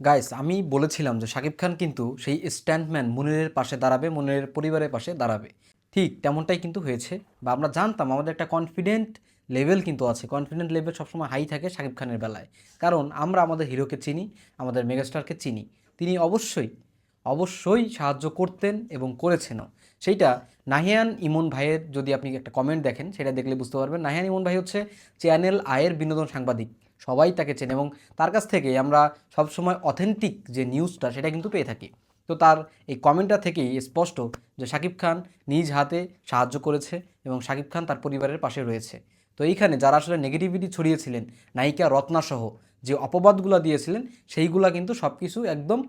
Guys, আমি বলেছিলাম যে শাকিব খান কিন্তু সেই স্ট্যান্ডম্যান মুনিরের পাশে দাঁড়াবে, মুনিরের পরিবারের পাশে দাঁড়াবে। ঠিক তেমনটাই কিন্তু হয়েছে, বা আমরা জানতাম। আমাদের একটা কনফিডেন্ট লেভেল কিন্তু আছে, কনফিডেন্ট লেভেল সবসময় হাই থাকে শাকিব খানের বেলায়। কারণ আমরা আমাদের হিরোকে চিনি, আমাদের মেগাস্টারকে চিনি। তিনি অবশ্যই অবশ্যই সাহায্য করতেন এবং করেছেনও। সেইটা নাহিয়ান ইমন ভাইয়ের যদি আপনি একটা কমেন্ট দেখেন, সেটা দেখলে বুঝতে পারবেন। নাহিয়ান ইমন ভাই হচ্ছে চ্যানেল আয়ের বিনোদন সাংবাদিক, সবাই তাকে চেনে এবং তার কাছ থেকে আমরা সবসময় অথেন্টিক যে নিউজটা সেটা কিন্তু পেয়ে থাকি। তো তার এই কমেন্টটা থেকেই স্পষ্ট যে শাকিব খান নিজ হাতে সাহায্য করেছে এবং শাকিব খান তার পরিবারের পাশে রয়েছে। তো এইখানে যারা আসলে নেগেটিভিটি ছড়িয়েছিলেন, নায়িকা রত্নাসহ যে অপবাদগুলো দিয়েছিলেন, সেইগুলা কিন্তু সব কিছু একদম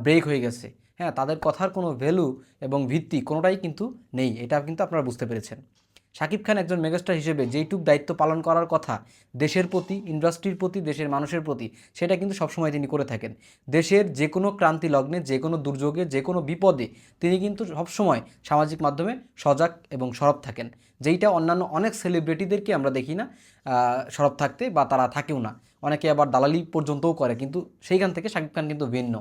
ব্রেক হয়ে গেছে। হ্যাঁ, তাদের কথার কোনো ভ্যালু এবং ভিত্তি কোনোটাই কিন্তু নেই, এটা কিন্তু আপনারা বুঝতে পেরেছেন। শাকিব খান একজন মেগাস্টার হিসেবে যেইটুক দায়িত্ব পালন করার কথা দেশের প্রতি, ইন্ডাস্ট্রির প্রতি, দেশের মানুষের প্রতি, সেটা কিন্তু সবসময় তিনি করে থাকেন। দেশের যে কোনো ক্রান্তি লগ্নে, যে কোনো দুর্যোগে, যে কোনো বিপদে তিনি কিন্তু সবসময় সামাজিক মাধ্যমে সজাগ এবং সরব থাকেন, যেইটা অন্যান্য অনেক সেলিব্রিটিদেরকে আমরা দেখি না সরব থাকতে, বা তারা থাকেও না। অনেকে আবার দালালি পর্যন্তও করে, কিন্তু সেইখান থেকে শাকিব খান কিন্তু ভিন্ন।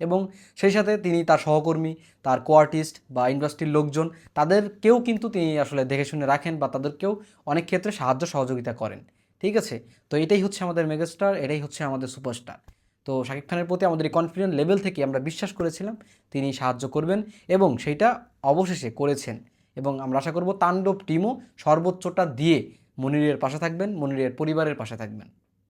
এবং সেই সাথে তিনি তার সহকর্মী, তার কোয়ার্টিস্ট বা ইন্ডাস্ট্রির লোকজন, তাদেরকেও কিন্তু তিনি আসলে দেখে শুনে রাখেন, বা তাদেরকেও অনেক ক্ষেত্রে সাহায্য সহযোগিতা করেন। ঠিক আছে? তো এটাই হচ্ছে আমাদের মেগাস্টার, এটাই হচ্ছে আমাদের সুপারস্টার। তো শাকিব খানের প্রতি আমাদের এই কনফিডেন্ট লেভেল থেকে আমরা বিশ্বাস করেছিলাম তিনি সাহায্য করবেন, এবং সেইটা অবশেষে করেছেন। এবং আমরা আশা করব তাণ্ডব টিমও সর্বোচ্চটা দিয়ে মনিরের পাশে থাকবেন, মনিরের পরিবারের পাশে থাকবেন।